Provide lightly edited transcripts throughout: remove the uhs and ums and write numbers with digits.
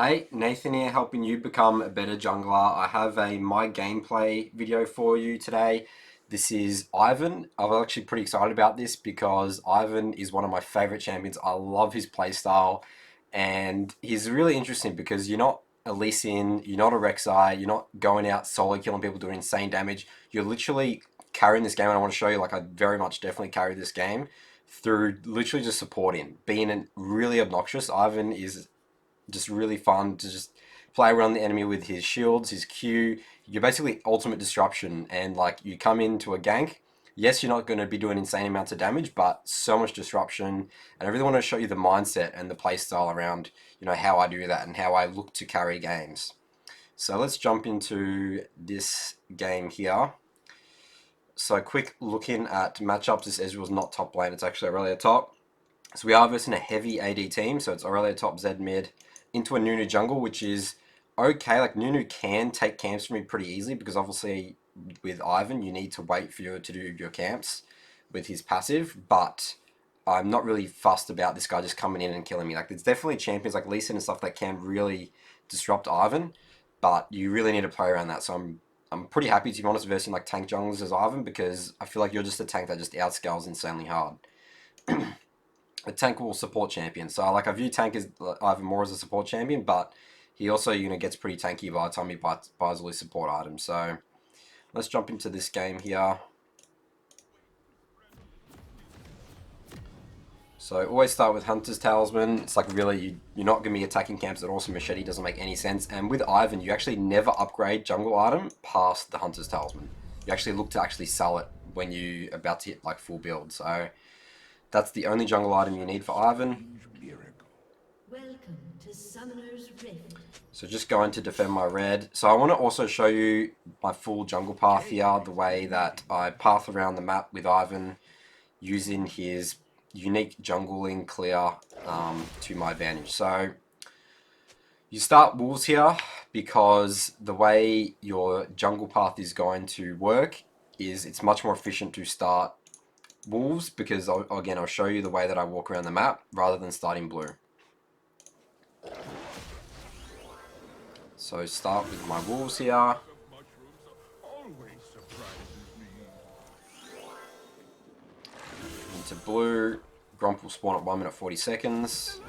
Hey, Nathan here, helping you become a better jungler. I have a my gameplay video for you today. This is Ivern. I'm actually pretty excited about this because Ivern is one of my favorite champions. I love his playstyle, and he's really interesting because you're not a Lee Sin, you're not a Rek'Sai, you're not going out solo killing people doing insane damage. You're literally carrying this game, and I want to show you, like, I very much definitely carry this game through literally just supporting, being really obnoxious. Ivern is just really fun to just play around the enemy with his shields, his Q. You're basically ultimate disruption, and like you come into a gank. Yes, you're not going to be doing insane amounts of damage, but so much disruption. And I really want to show you the mindset and the play style around, how I do that and how I look to carry games. So let's jump into this game here. So quick looking at matchups. This Ezreal's not top lane; it's actually Aurelia top. So we are versing a heavy AD team. So it's Aurelia top, Zed mid, into a Nunu jungle, which is okay. Like Nunu can take camps from me pretty easily because obviously with Ivern you need to wait for you to do your camps with his passive. But I'm not really fussed about this guy just coming in and killing me. Like there's definitely champions like Lee Sin and stuff that can really disrupt Ivern, but you really need to play around that. So I'm pretty happy to be honest versing like tank junglers as Ivern because I feel like you're just a tank that just outscales insanely hard. A tank will support champion. So like I view tank as either more as a support champion, but he also gets pretty tanky by the time he buys all his support items. So let's jump into this game here. So always start with Hunter's Talisman. It's like really you're not going to be attacking camps at all, so Machete doesn't make any sense. And with Ivern, you actually never upgrade jungle item past the Hunter's Talisman. You actually look to actually sell it when you about to hit like full build. So that's the only jungle item you need for Ivern. Welcome to Summoner's Rift. So just going to defend my red. So I want to also show you my full jungle path here, the way that I path around the map with Ivern using his unique jungling clear to my advantage. So you start wolves here because the way your jungle path is going to work is it's much more efficient to start wolves because again I'll show you the way that I walk around the map rather than starting blue. So start with my wolves here. Into blue. Gromp will spawn at 1 minute 40 seconds.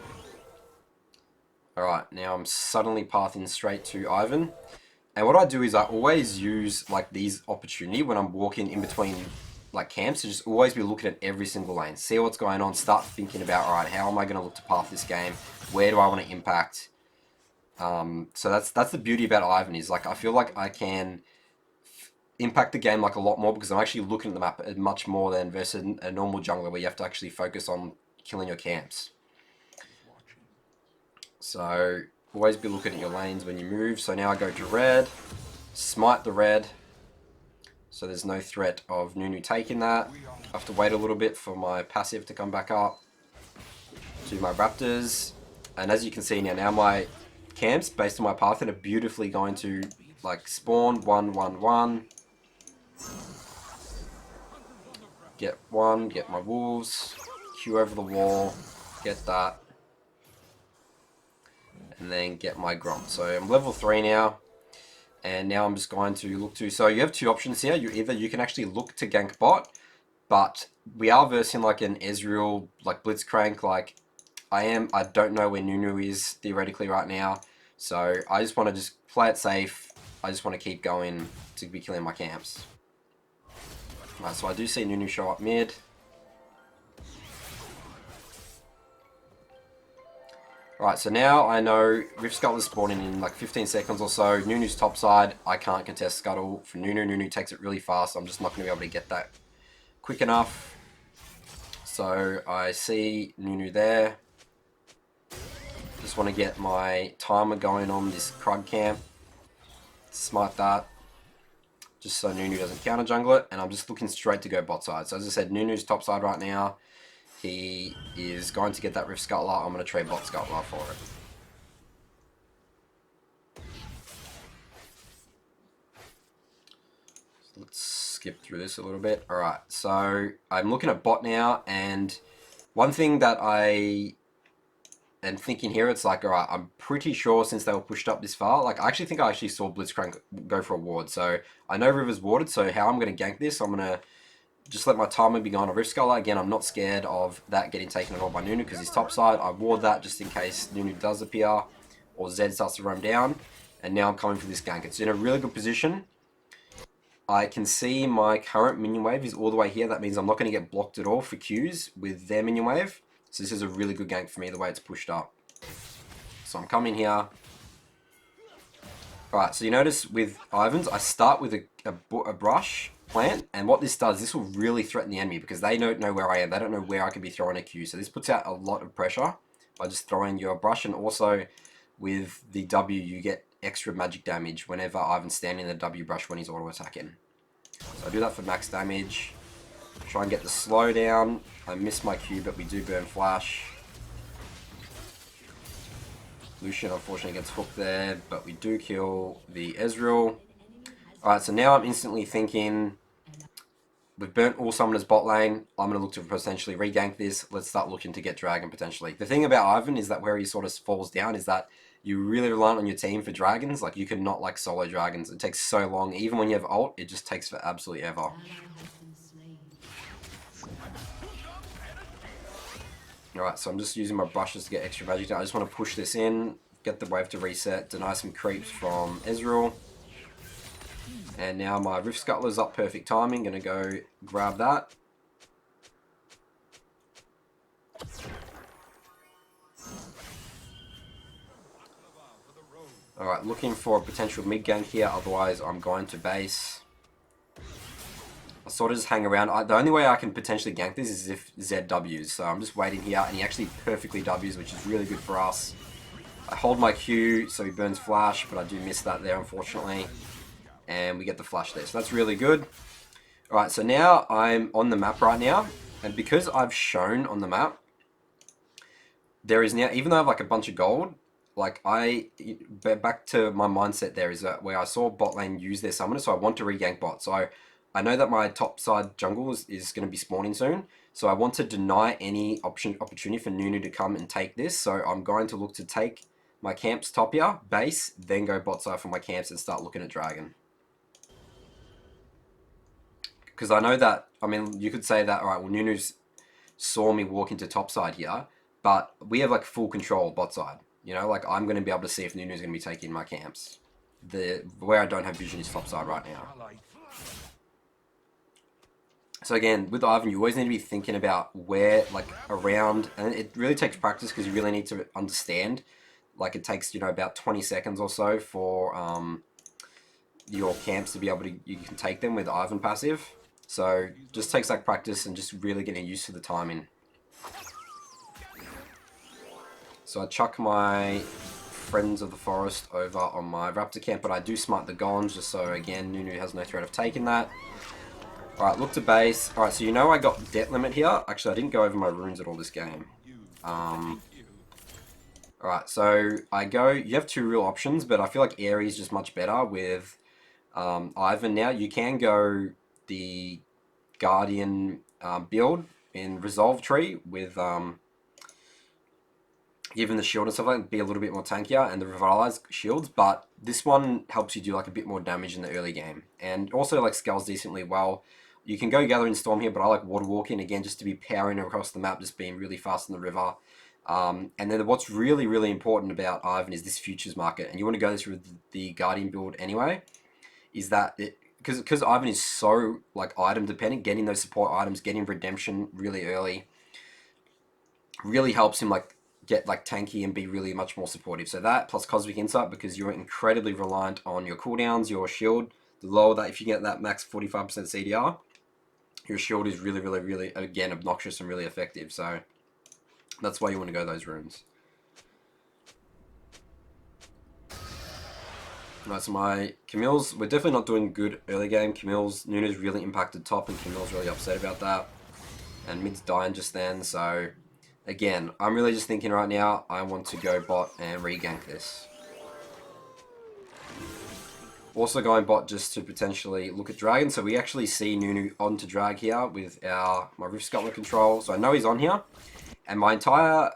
Alright, now I'm suddenly pathing straight to Ivern. And what I do is I always use like these opportunity when I'm walking in between like camps to just always be looking at every single lane. See what's going on, start thinking about, alright, how am I going to look to path this game? Where do I want to impact? So that's the beauty about Ivern is like I feel like I can impact the game like a lot more because I'm actually looking at the map much more than versus a normal jungler where you have to actually focus on killing your camps. So always be looking at your lanes when you move. So now I go to red, smite the red. So there's no threat of Nunu taking that. I have to wait a little bit for my passive to come back up. Do my raptors. And as you can see now my camps based on my path are beautifully going to like spawn 1-1-1. Get one, get my wolves, Q over the wall, get that, and then get my Gromp. So I'm level 3 now, and now I'm just going to look to, so you have two options here. You can actually look to gank bot, but we are versing like an Ezreal, like Blitzcrank, like I don't know where Nunu is theoretically right now, so I just want to just play it safe. I just want to keep going to be killing my camps. Right, so I do see Nunu show up mid. Right, so now I know Rift Scuttle is spawning in like 15 seconds or so. Nunu's top side, I can't contest Scuttle for Nunu. Nunu takes it really fast. I'm just not going to be able to get that quick enough. So I see Nunu there. Just want to get my timer going on this Krug camp. Smite that. Just so Nunu doesn't counter jungle it. And I'm just looking straight to go bot side. So as I said, Nunu's top side right now. He is going to get that Rift Scuttler. I'm going to trade bot Scuttler for it. Let's skip through this a little bit. Alright, so I'm looking at bot now, and one thing that I and thinking here, it's like, all right, I'm pretty sure since they were pushed up this far, like I actually think I actually saw Blitzcrank go for a ward. So I know River's warded, so how I'm going to gank this, I'm going to just let my timer be going on Rift Sculler. Again, I'm not scared of that getting taken at all by Nunu because he's topside. I ward that just in case Nunu does appear or Zed starts to roam down. And now I'm coming for this gank. It's in a really good position. I can see my current minion wave is all the way here. That means I'm not going to get blocked at all for Qs with their minion wave. So this is a really good gank for me the way it's pushed up. So I'm coming here. Alright, so you notice with Ivern's, I start with a brush plant, and what this does, this will really threaten the enemy because they don't know where I am. They don't know where I can be throwing a Q. So this puts out a lot of pressure by just throwing your brush, and also with the W, you get extra magic damage whenever Ivan's standing in the W brush when he's auto attacking. So I do that for max damage. Try and get the slow down. I miss my Q, but we do burn flash. Lucian unfortunately gets hooked there, but we do kill the Ezreal. Alright, so now I'm instantly thinking, we've burnt all summoners bot lane, I'm going to look to potentially regank this, let's start looking to get Dragon potentially. The thing about Ivan is that where he sort of falls down is that you really rely on your team for dragons, like you cannot like solo dragons, it takes so long, even when you have ult, it just takes for absolutely ever. Alright, so I'm just using my brushes to get extra magic down. I just want to push this in, get the wave to reset, deny some creeps from Ezreal. And now my Rift Scuttler's up, perfect timing. Gonna go grab that. Alright, looking for a potential mid gank here, otherwise I'm going to base. I sort of just hang around. The only way I can potentially gank this is if Zed Ws. So I'm just waiting here, and he actually perfectly Ws, which is really good for us. I hold my Q, so he burns flash, but I do miss that there, unfortunately. And we get the flash there, so that's really good. Alright, so now I'm on the map right now, and because I've shown on the map, there is now, even though I have like a bunch of gold, like back to my mindset there is that where I saw bot lane use their summoner, so I want to regank bot. So I know that my top side jungle is going to be spawning soon, so I want to deny any opportunity for Nunu to come and take this, so I'm going to look to take my camps top here, base, then go bot side for my camps and start looking at dragon. Because I know that, I mean, you could say that, alright, well, Nunu's saw me walk into top side here, but we have like full control of bot side. You know, like I'm going to be able to see if Nunu's going to be taking my camps. Where I don't have vision is top side right now. So again, with Ivern, you always need to be thinking about where, like, around, and it really takes practice because you really need to understand. Like, it takes, you know, about 20 seconds or so for your camps to be able to, you can take them with Ivern passive. So, just takes like practice and just really getting used to the timing. So I chuck my Friends of the Forest over on my Raptor camp, but I do smite the Gons just so, again, Nunu has no threat of taking that. Alright, look to base. Alright, so you know I got debt limit here. Actually, I didn't go over my runes at all this game. Alright, so you have two real options, but I feel like Aerie is just much better with Ivern now. You can go the Guardian build in Resolve Tree with given the shield and stuff like that, be a little bit more tankier, and the Revitalized shields, but this one helps you do like a bit more damage in the early game. And also like scales decently well. You can go Gathering Storm here, but I like Water Walking, again, just to be powering across the map, just being really fast in the river. And then what's really, really important about Ivern is this futures market, and you want to go this with the Guardian build anyway, is that because Ivern is so like item dependent, getting those support items, getting redemption really early, really helps him like get like tanky and be really much more supportive. So that plus Cosmic Insight, because you're incredibly reliant on your cooldowns, your shield. The lower that, if you get that max 45% CDR, your shield is really, really, really, again, obnoxious and really effective. So that's why you want to go those runes. Right, so my Camille's, we're definitely not doing good early game. Nunu's really impacted top, and Camille's really upset about that. And mid's dying just then, so again, I'm really just thinking right now, I want to go bot and regank this. Also going bot just to potentially look at Dragon. So we actually see Nunu onto drag here with my Rift Scuttler control. So I know he's on here. And my entire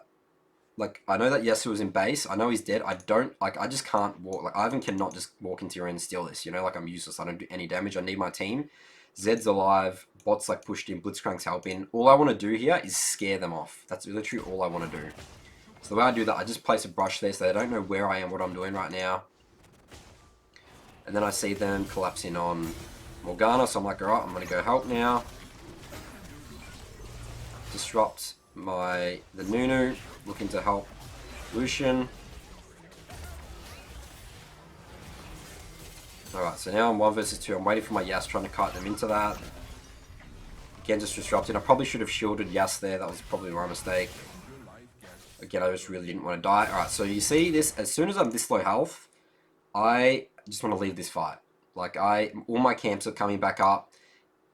like, I know that Yasuo was in base. I know he's dead. I don't, like, I just can't walk. Like, Ivern cannot just walk into your end and steal this, you know? Like, I'm useless. I don't do any damage. I need my team. Zed's alive. Bot's, like, pushed in. Blitzcrank's helping. All I want to do here is scare them off. That's literally all I want to do. So the way I do that, I just place a brush there so they don't know where I am, what I'm doing right now. And then I see them collapsing on Morgana, so I'm like, alright, I'm going to go help now. Disrupt the Nunu, looking to help Lucian. Alright, so now I'm 1 versus 2. I'm waiting for my Yas, trying to kite them into that. Again, just disrupting. I probably should have shielded Yas there. That was probably my mistake. Again, I just really didn't want to die. Alright, so you see this, as soon as I'm this low health, I just want to leave this fight. Like, all my camps are coming back up.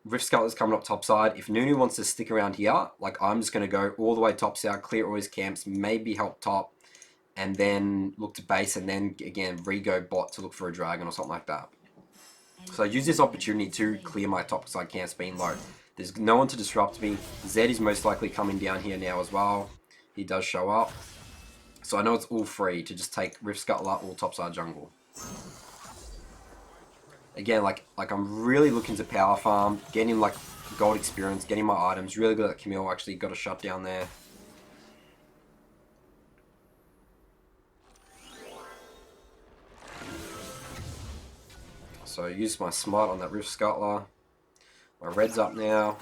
Rift Scuttler's coming up topside. If Nunu wants to stick around here, like, I'm just going to go all the way topside, clear all his camps, maybe help top, and then look to base, and then, again, re-go bot to look for a dragon or something like that. So I use this opportunity to clear my topside camps being low. There's no one to disrupt me. Zed is most likely coming down here now as well. He does show up. So I know it's all free to just take Rift Scuttler or topside jungle. Again, like I'm really looking to power farm, getting like gold experience, getting my items. Really good at Camille. Actually got a shutdown there. So I use my smite on that Rift Scuttler. My red's up now.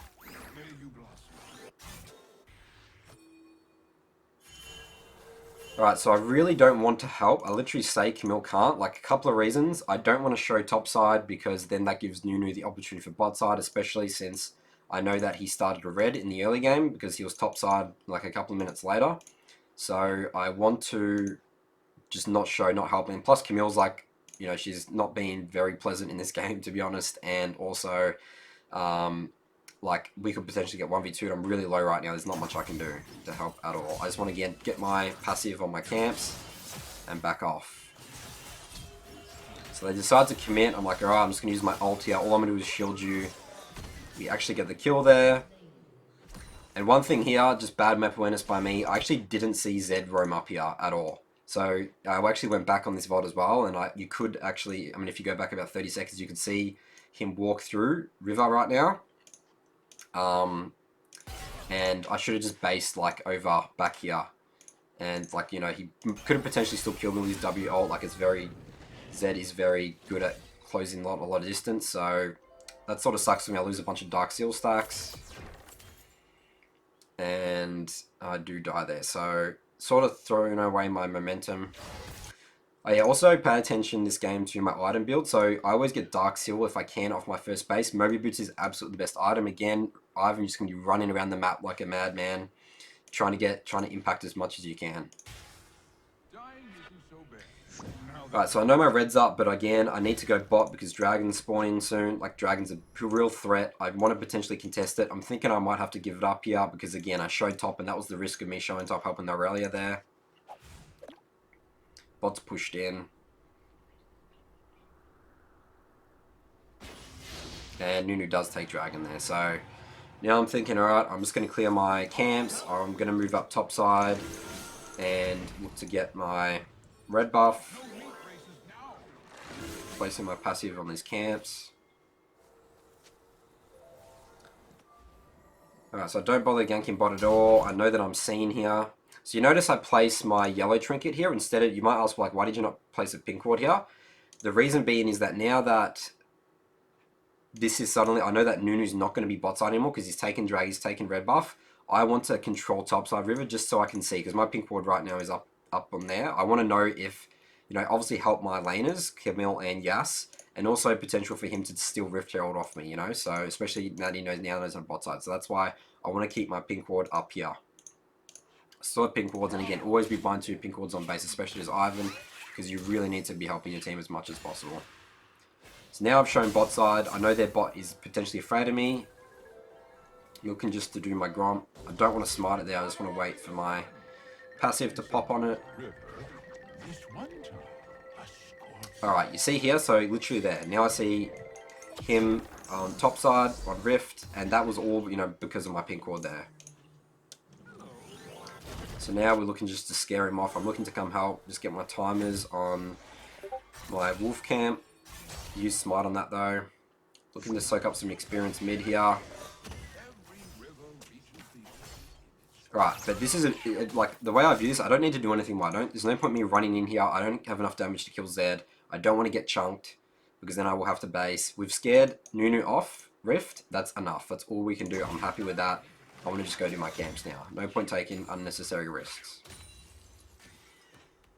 Alright, so I really don't want to help. I literally say Camille can't. Like, a couple of reasons. I don't want to show topside because then that gives Nunu the opportunity for bot side, especially since I know that he started a red in the early game because he was topside like a couple of minutes later. So I want to just not show, not helping. Plus Camille's like, you know, she's not being very pleasant in this game, to be honest. And also, like, we could potentially get 1v2 and I'm really low right now. There's not much I can do to help at all. I just want to get my passive on my camps and back off. So they decide to commit. I'm like, alright, I'm just going to use my ult here. All I'm going to do is shield you. We actually get the kill there. And one thing here, just bad map awareness by me, I actually didn't see Zed roam up here at all. So I actually went back on this VOD as well, and you could actually, I mean, if you go back about 30 seconds, you could see him walk through River right now. And I should have just based like over back here, and like, you know, he could have potentially still killed me with his W ult. Like, Zed is very good at closing a lot of distance, so that sort of sucks for me. I lose a bunch of Dark Seal stacks, and I do die there. So sort of throwing away my momentum. I also pay attention this game to my item build, so I always get Dark Seal if I can off my first base. Moby Boots is absolutely the best item. Again, Ivern just going to be running around the map like a madman, trying to impact as much as you can. Alright, so I know my red's up, but again, I need to go bot because dragons spawning soon. Like, dragons are a real threat. I want to potentially contest it. I'm thinking I might have to give it up here because, again, I showed top, and that was the risk of me showing top helping the Aurelia there. Bot's pushed in. And Nunu does take dragon there, so now I'm thinking, alright, I'm just going to clear my camps, or I'm going to move up topside and look to get my red buff. Placing my passive on these camps. Alright, so I don't bother ganking bot at all. I know that I'm seen here. So you notice I place my yellow trinket here instead of, you might ask, like, why did you not place a pink ward here? The reason being is that now that this is suddenly, I know that Nunu's not going to be bot side anymore because he's taken drag, he's taken red buff. I want to control topside river just so I can see, because my pink ward right now is up on there. I want to know if, you know, obviously help my laners, Camille and Yas, and also potential for him to steal Rift Herald off me, you know, so especially now that he knows on bot side. So that's why I want to keep my pink ward up here. Sort pink wards, and again, always be blind to pink wards on base, especially as Ivern, because you really need to be helping your team as much as possible. So now I've shown bot side. I know their bot is potentially afraid of me. Looking just to do my Gromp. I don't want to smite it there. I just want to wait for my passive to pop on it. Alright, you see here, so literally there. Now I see him on top side, on Rift, and that was all, you know, because of my pink ward there. So now we're looking just to scare him off. I'm looking to come help, just get my timers on my wolf camp. Use smite on that though. Looking to soak up some experience mid here. Right, but this is like the way I view this. I don't need to do anything more. There's no point me running in here. I don't have enough damage to kill Zed. I don't want to get chunked because then I will have to base. We've scared Nunu off Rift. That's enough. That's all we can do. I'm happy with that. I want to just go do my camps now. No point taking unnecessary risks.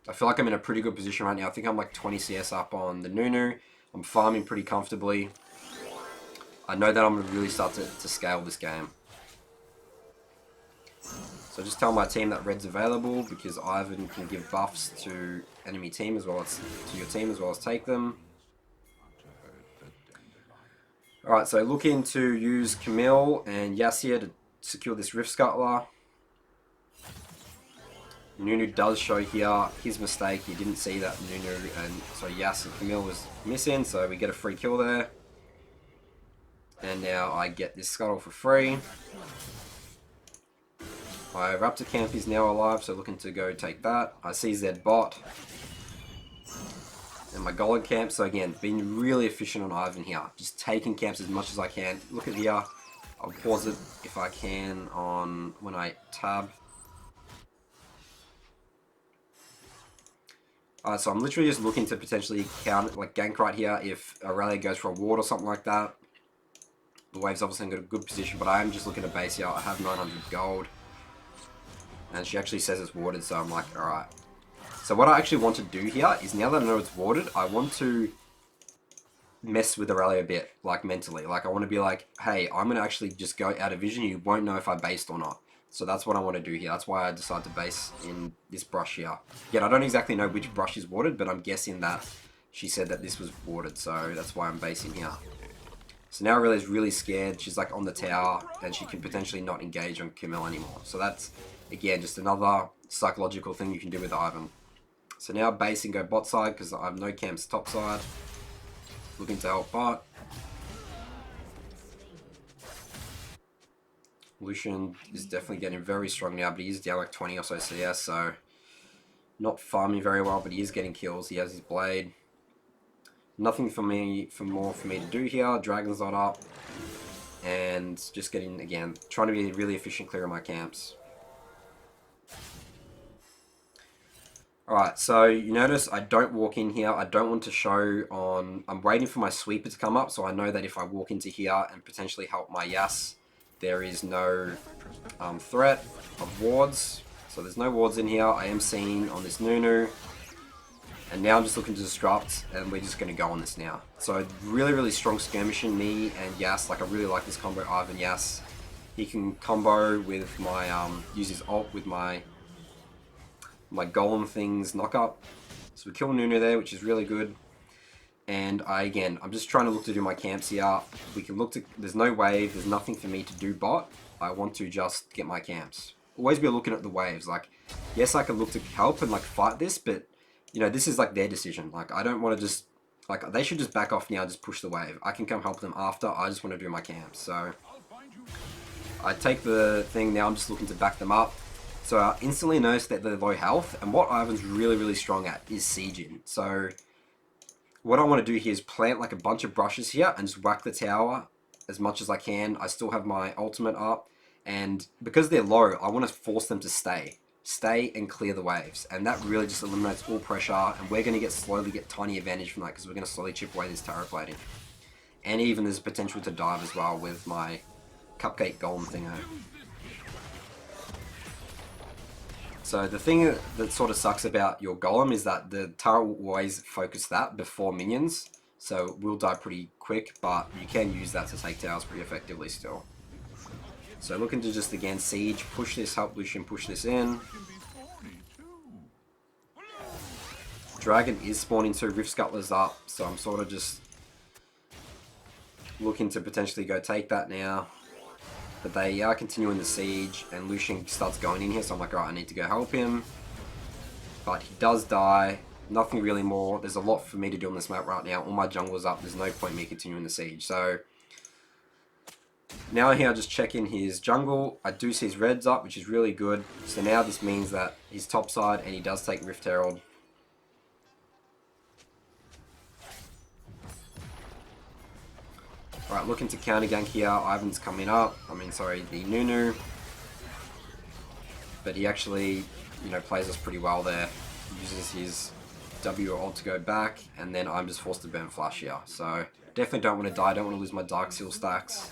I feel like I'm in a pretty good position right now. I think I'm like 20 CS up on the Nunu. I'm farming pretty comfortably. I know that I'm going to really start to scale this game. So just tell my team that red's available because Ivern can give buffs to enemy team as well as to your team as well as take them. Alright, so looking to use Camille and Yasir to secure this Rift Scuttler. Nunu does show here his mistake. He didn't see that Nunu and so Yas and Camille was missing, so we get a free kill there. And now I get this scuttle for free. My Raptor camp is now alive, so looking to go take that. I see Zed bot. And my Golem camp, so again, being really efficient on Ivern here. Just taking camps as much as I can. Look at here. I'll pause it if I can on when I tab. So I'm literally just looking to potentially count, like gank right here if Aurelia goes for a ward or something like that. The wave's obviously in a good position, but I am just looking to base here. I have 900 gold. And she actually says it's warded, so I'm like, alright. So what I actually want to do here is, now that I know it's warded, I want to mess with Aurelia a bit, like mentally. Like I want to be like, hey, I'm going to actually just go out of vision. You won't know if I based or not. So that's what I want to do here. That's why I decided to base in this brush here. Yet I don't exactly know which brush is warded, but I'm guessing that she said that this was warded. So that's why I'm basing here. So now Aurelia's really scared. She's like on the tower and she can potentially not engage on Camille anymore. So that's, again, just another psychological thing you can do with Ivern. So now base and go bot side because I have no camps top side. Looking to help bot. Lucian is definitely getting very strong now, but he is down like 20 or so CS, so not farming very well, but he is getting kills. He has his blade. Nothing for me, more for me to do here. Dragon's not up. And just getting, again, trying to be really efficient clearing my camps. Alright, so you notice I don't walk in here. I don't want to show on... I'm waiting for my sweeper to come up, so I know that if I walk into here and potentially help my Yas, there is no threat of wards. So there's no wards in here. I am seeing on this Nunu. And now I'm just looking to disrupt, and we're just going to go on this now. So really, really strong skirmishing, me and Yas. Like I really like this combo, Ivern Yas. He can combo with my, use his ult with my golem things knock up. So we kill Nunu there, which is really good. And I'm just trying to look to do my camps here. We can look to, there's no wave, there's nothing for me to do bot. I want to just get my camps. Always be looking at the waves. Like, yes, I can look to help and like fight this, but you know, this is like their decision. Like, I don't want to just, like, they should just back off now, just push the wave. I can come help them after. I just want to do my camps. So I take the thing now. I'm just looking to back them up. So I instantly notice that they're low health, and what Ivern's really, really strong at is sieging. So what I want to do here is plant like a bunch of brushes here and just whack the tower as much as I can. I still have my ultimate up, and because they're low, I want to force them to stay and clear the waves, and that really just eliminates all pressure, and we're going to slowly get tiny advantage from that because we're going to slowly chip away this tower plating. And even there's potential to dive as well with my cupcake golem thingo. So the thing that sort of sucks about your golem is that the turret will always focus that before minions, so we'll die pretty quick, but you can use that to take towers pretty effectively still. So looking to just again siege, push this, help Lucian push this in. Dragon is spawning 2 Rift Scuttlers up, so I'm sort of just looking to potentially go take that now. But they are continuing the siege, and Lucian starts going in here, so I'm like, alright, I need to go help him. But he does die. Nothing really more. There's a lot for me to do on this map right now. All my jungle's up. There's no point in me continuing the siege. So Now here I just check in his jungle. I do see his reds up, which is really good. So now this means that he's top side and he does take Rift Herald. Alright, looking to counter gank here. Ivern's coming up. Sorry, the Nunu. But he actually, plays us pretty well there. Uses his W or ult to go back, and then I'm just forced to burn flash here. So definitely don't want to die. Don't want to lose my Dark Seal stacks.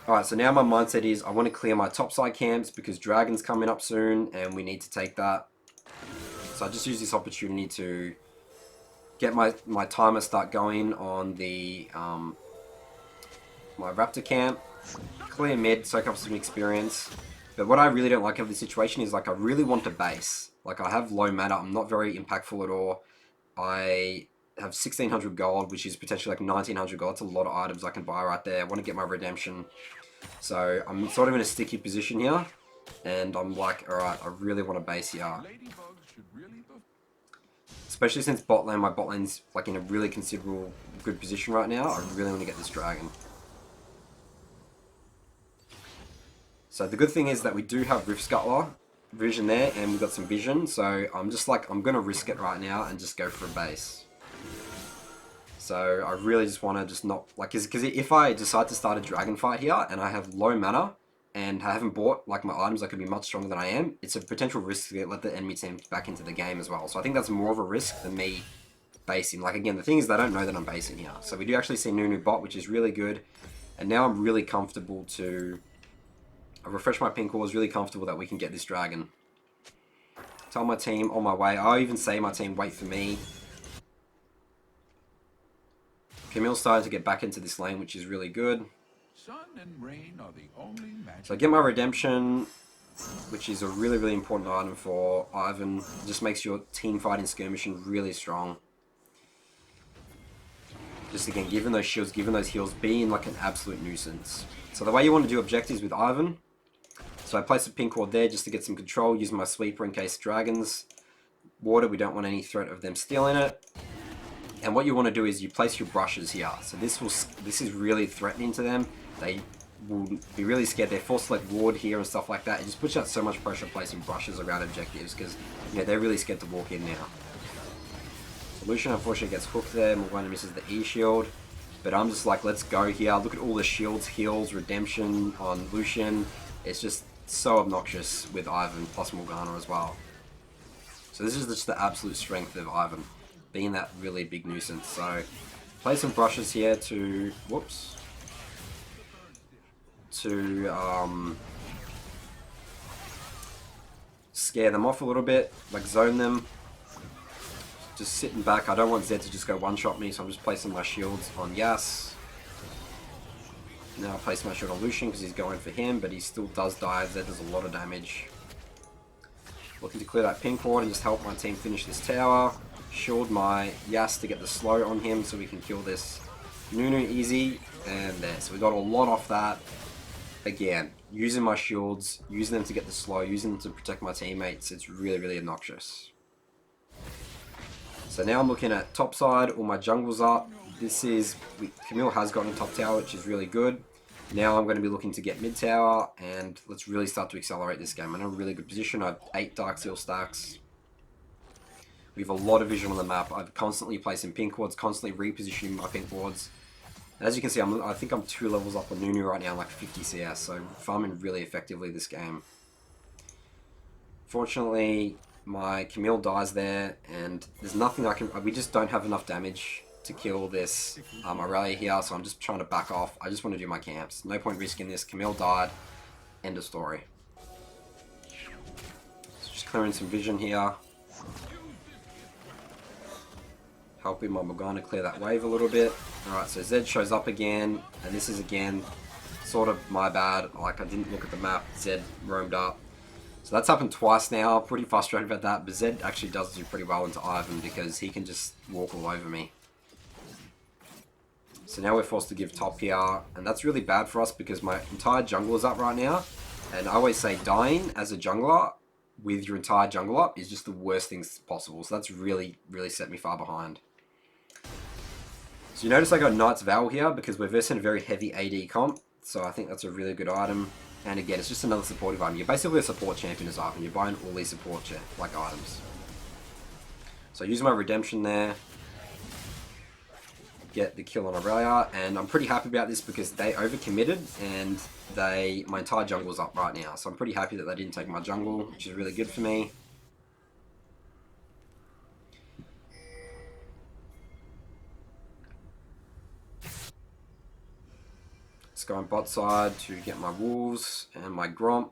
Alright, so now my mindset is I want to clear my topside camps because Dragon's coming up soon and we need to take that. So I just use this opportunity to get my timer start going on the my Raptor camp, clear mid, soak up some experience. But what I really don't like of this situation is, like, I really want to base. Like, I have low mana, I'm not very impactful at all. I have 1600 gold, which is potentially like 1900 gold. It's a lot of items I can buy right there. I want to get my redemption. So I'm sort of in a sticky position here. And I'm like, alright, I really want to base here. Especially since bot lane, my bot lane's like in a really considerable good position right now. I really want to get this dragon. So the good thing is that we do have Rift Scuttler vision there, and we've got some vision. So I'm just like, I'm going to risk it right now and just go for a base. So I really just want to just not, like, because if I decide to start a dragon fight here and I have low mana and I haven't bought like my items that could be much stronger than I am, it's a potential risk to let the enemy team back into the game as well. So I think that's more of a risk than me basing. Like, again, the thing is they don't know that I'm basing here. So we do actually see Nunu bot, which is really good. And now I'm really comfortable to... I refresh my pink ores, really comfortable that we can get this dragon. Tell my team on my way. I'll even say my team, wait for me. Camille's starting to get back into this lane, which is really good. Sun and rain are the only magic. So I get my redemption, which is a really, really important item for Ivern. It just makes your team fighting skirmishing really strong. Just again, given those shields, given those heals, being like an absolute nuisance. So the way you want to do objectives with Ivern, so I place a pink ward there just to get some control, using my sweeper in case dragons. Water, we don't want any threat of them stealing it. And what you want to do is you place your brushes here. So this is really threatening to them. They will be really scared. They're forced to like ward here and stuff like that. It just puts out so much pressure placing brushes around objectives because they're really scared to walk in now. So Lucian unfortunately gets hooked there. Morgana misses the E shield. But I'm just like, let's go here. Look at all the shields, heals, redemption on Lucian. It's just so obnoxious with Ivern plus Morgana as well. So this is just the absolute strength of Ivern, being that really big nuisance. So play some brushes here to, whoops, to scare them off a little bit, like zone them. Just sitting back. I don't want Zed to just go one-shot me, so I'm just placing my shields on Yas. Now I place my shield on Lucian because he's going for him, but he still does die. Zed does a lot of damage. Looking to clear that pink ward and just help my team finish this tower. Shield my Yas to get the slow on him so we can kill this Nunu easy. And there. So we got a lot off that. Again, using my shields, using them to get the slow, using them to protect my teammates. It's really, really obnoxious. So now I'm looking at top side, all my jungles up. Camille has gotten top tower, which is really good. Now I'm going to be looking to get mid tower, and let's really start to accelerate this game. I'm in a really good position. I have 8 Dark Seal stacks. We have a lot of vision on the map. I'm constantly placing pink wards, constantly repositioning my pink wards. As you can see, I think I'm 2 levels up on Nunu right now, like 50 CS, so farming really effectively this game. Fortunately, my Camille dies there, and there's nothing we just don't have enough damage to kill this Aurelia here, so I'm just trying to back off. I just want to do my camps. No point risking this. Camille died. End of story. So just clearing some vision here. Helping my Morgana clear that wave a little bit. Alright, so Zed shows up again, and this is again sort of my bad. Like, I didn't look at the map. Zed roamed up. So that's happened twice now. Pretty frustrated about that, but Zed actually does do pretty well into Ivern because he can just walk all over me. So now we're forced to give top here, and that's really bad for us because my entire jungle is up right now. And I always say dying as a jungler with your entire jungle up is just the worst things possible. So that's really, really set me far behind. So you notice I got Knight's Vow here because we're versing a very heavy AD comp. So I think that's a really good item. And again, it's just another supportive item. You're basically a support champion as Ivern. You're buying all these support items. So I use my redemption there. Get the kill on Aurelia, and I'm pretty happy about this because they overcommitted and my entire jungle's up right now. So I'm pretty happy that they didn't take my jungle, which is really good for me. Let's go on bot side to get my wolves and my Gromp.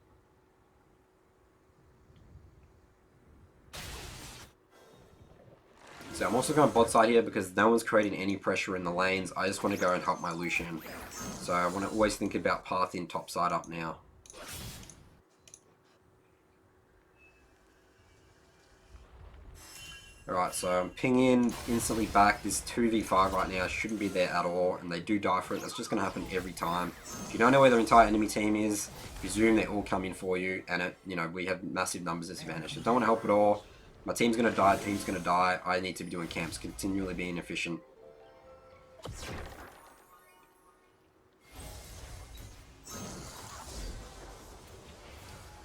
So I'm also going bot side here because no one's creating any pressure in the lanes. I just want to go and help my Lucian. So I want to always think about path in top side up now. Alright, so I'm pinging instantly back. This 2v5 right now shouldn't be there at all, and they do die for it. That's just going to happen every time. If you don't know where their entire enemy team is, presume they all come in for you, and we have massive numbers disadvantage. So don't want to help at all. My team's going to die, team's going to die. I need to be doing camps, continually being efficient.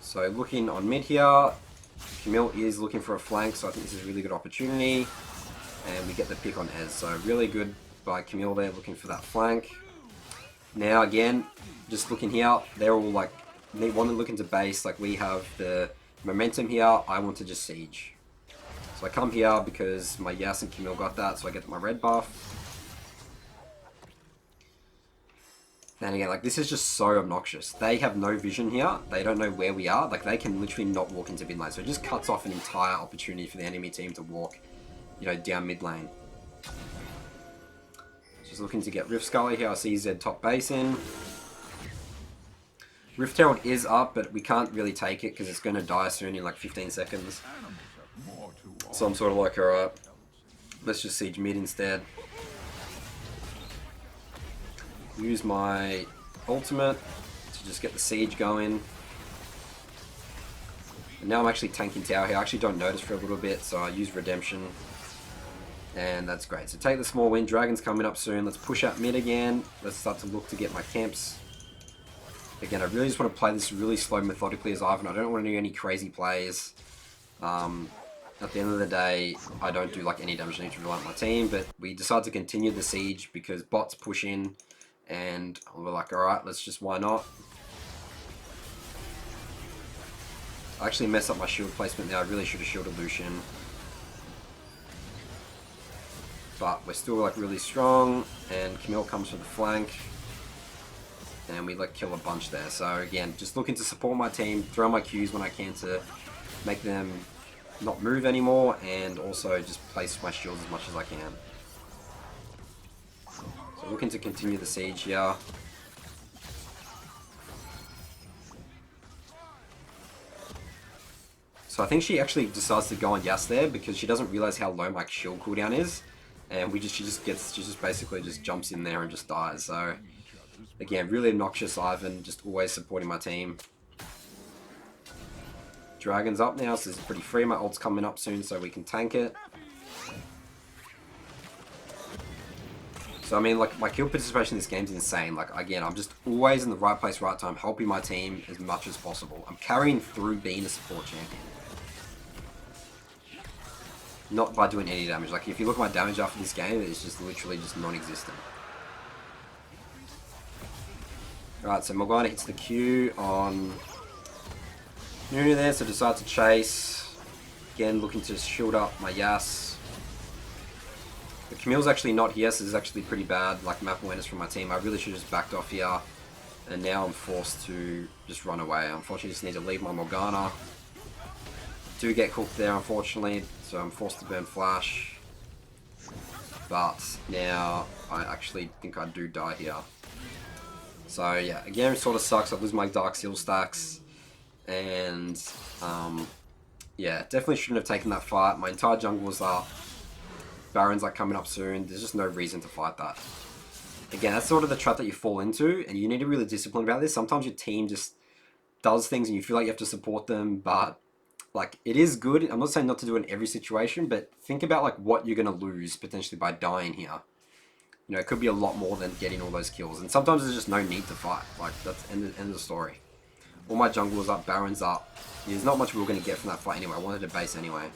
So looking on mid here, Camille is looking for a flank, so I think this is a really good opportunity. And we get the pick on Ez. So really good by Camille there, looking for that flank. Now again, just looking here, they're all like, they want to look into base, like we have the momentum here, I want to just siege. So I come here because my Yas and Camille got that, so I get my red buff. And again, like, this is just so obnoxious. They have no vision here. They don't know where we are. Like, they can literally not walk into mid lane. So it just cuts off an entire opportunity for the enemy team to walk, down mid lane. Just looking to get Rift Scully here. I see Zed top base in. Rift Herald is up, but we can't really take it because it's going to die soon in like 15 seconds. So I'm sort of like, alright, let's just siege mid instead. Use my ultimate to just get the siege going. And now I'm actually tanking tower here. I actually don't notice for a little bit, so I use redemption. And that's great. So take the small win. Dragon's coming up soon. Let's push out mid again. Let's start to look to get my camps. Again, I really just want to play this really slow, methodically as Ivern. I don't want to do any crazy plays. At the end of the day, I don't do like any damage. I need to rely on my team, but we decide to continue the siege because bots push in, and we're like, alright, let's just, why not? I actually messed up my shield placement there. I really should have shielded Lucian. But we're still like really strong, and Camille comes from the flank. And we like kill a bunch there. So again, just looking to support my team, throw my Qs when I can to make them not move anymore, and also just place my shields as much as I can. So looking to continue the siege here. So I think she actually decides to go on Yas there because she doesn't realize how low my shield cooldown is, and she just basically just jumps in there and just dies. So again, really obnoxious Ivern, just always supporting my team. Dragon's up now, so this is pretty free. My ult's coming up soon, so we can tank it. So I mean, like, my kill participation in this game is insane. Like, again, I'm just always in the right place, right time, helping my team as much as possible. I'm carrying through being a support champion. Not by doing any damage. Like, if you look at my damage after this game, it's just literally just non-existent. Alright, so Morgana hits the Q on Nunu there, so decide to chase. Again, looking to shield up my Yas. The Camille's actually not here, so this is actually pretty bad, like, map awareness from my team. I really should have just backed off here. And now I'm forced to just run away. Unfortunately, I just need to leave my Morgana. Do get cooked there, unfortunately, so I'm forced to burn Flash. But now I actually think I do die here. So yeah, again, it sort of sucks. I lose my Dark Seal stacks. And yeah, definitely shouldn't have taken that fight. My entire jungle was up. Baron's like coming up soon. There's just no reason to fight that. Again, that's sort of the trap that you fall into, and you need to be really disciplined about this. Sometimes your team just does things and you feel like you have to support them, but like, it is good. I'm not saying not to do it in every situation, but think about like what you're going to lose potentially by dying here. You know, it could be a lot more than getting all those kills. And sometimes there's just no need to fight. Like, that's end of the story. All my junglers up, Baron's up. There's not much we were going to get from that fight anyway. I wanted to base anyway.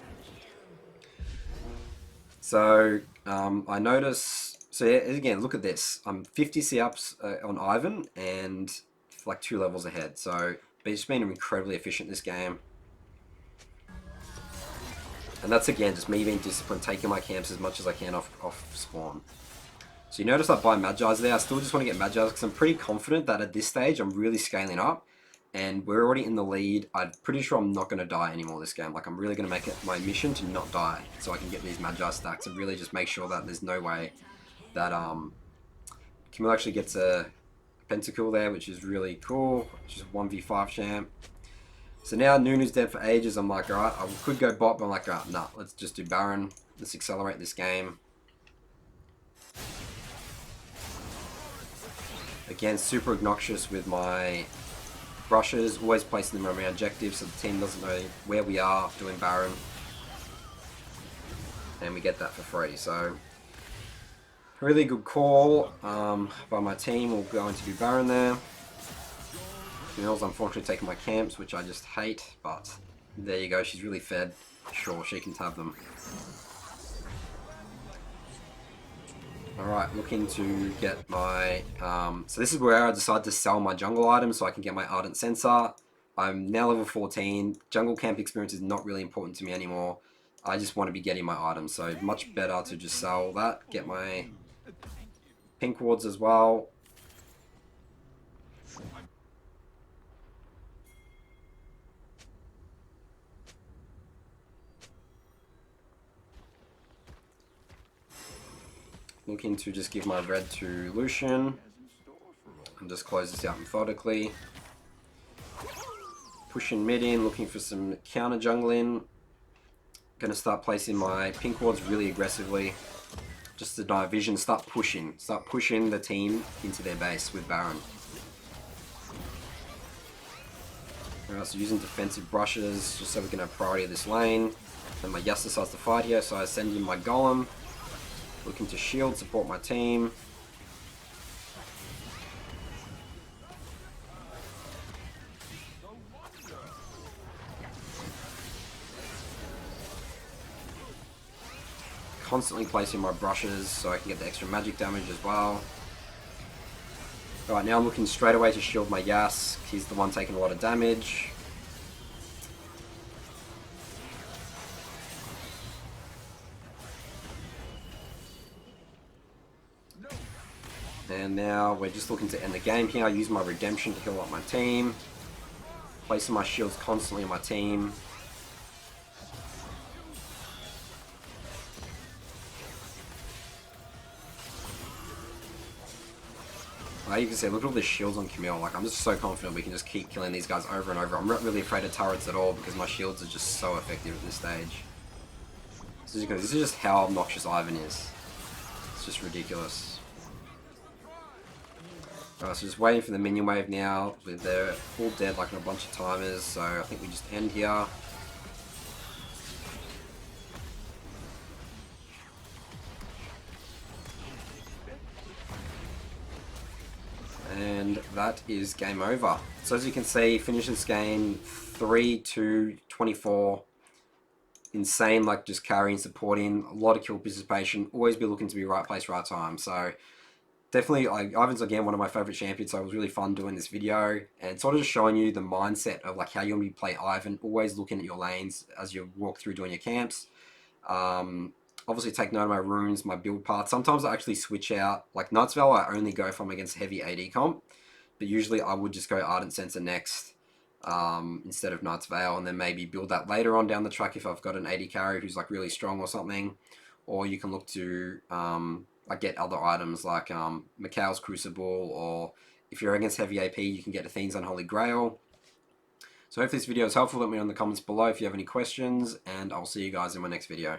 So, I notice... So, yeah, again, look at this. I'm 50 C-ups on Ivern and like 2 levels ahead. So, it's been incredibly efficient this game. And that's, again, just me being disciplined, taking my camps as much as I can off spawn. So you notice I buy Magi's there. I still just want to get Magi's because I'm pretty confident that at this stage I'm really scaling up. And we're already in the lead. I'm pretty sure I'm not going to die anymore this game. Like, I'm really going to make it my mission to not die. So I can get these Magi stacks and really just make sure that there's no way that Camille actually gets a pentakill there, which is really cool. Which is 1v5 champ. So now Nunu's dead for ages. I'm like, alright, I could go bot, but I'm like, alright, nah, let's just do Baron. Let's accelerate this game. Again, super obnoxious with my brushes, always placing them around my objectives so the team doesn't know where we are doing Baron. And we get that for free, so really good call by my team. We'll go into do Baron there. Camille's unfortunately taking my camps, which I just hate, but there you go, she's really fed. Sure, she can have them. Alright, looking to get my... so this is where I decide to sell my jungle items so I can get my Ardent Sensor. I'm now level 14. Jungle camp experience is not really important to me anymore. I just want to be getting my items, so much better to just sell that. Get my pink wards as well. Looking to just give my red to Lucian and just close this out methodically. Pushing mid in, looking for some counter jungling. Gonna start placing my pink wards really aggressively. Just to deny vision, start pushing the team into their base with Baron. We're also using defensive brushes just so we can have priority of this lane. And my Yasuo decides to fight here, so I send in my Golem. Looking to shield, support my team. Constantly placing my brushes so I can get the extra magic damage as well. Alright, now I'm looking straight away to shield my Yas. He's the one taking a lot of damage. And now we're just looking to end the game here. I use my redemption to heal up my team. Placing my shields constantly on my team. You can see, look at all the shields on Camille. Like, I'm just so confident we can just keep killing these guys over and over. I'm not really afraid of turrets at all because my shields are just so effective at this stage. This is just how obnoxious Ivern is. It's just ridiculous. Alright, so just waiting for the minion wave now. They're all dead like in a bunch of timers, so I think we just end here. And that is game over. So as you can see, finish this game 3-2-24. Insane, like just carrying, supporting, a lot of kill participation. Always be looking to be right place, right time. So definitely, like, Ivern's again one of my favorite champions. So it was really fun doing this video and sort of just showing you the mindset of like how you want to play Ivern. Always looking at your lanes as you walk through doing your camps. Obviously take note of my runes, my build path. Sometimes I actually switch out. Like Knight's Veil, I only go from against heavy AD comp, but usually I would just go Ardent Sensor next instead of Knight's Veil, and then maybe build that later on down the track if I've got an AD carry who's like really strong or something. Or you can look to like get other items like Mikhail's Crucible, or if you're against heavy AP, you can get Athene's Unholy Grail. So hopefully this video is helpful. Let me know in the comments below if you have any questions, and I'll see you guys in my next video.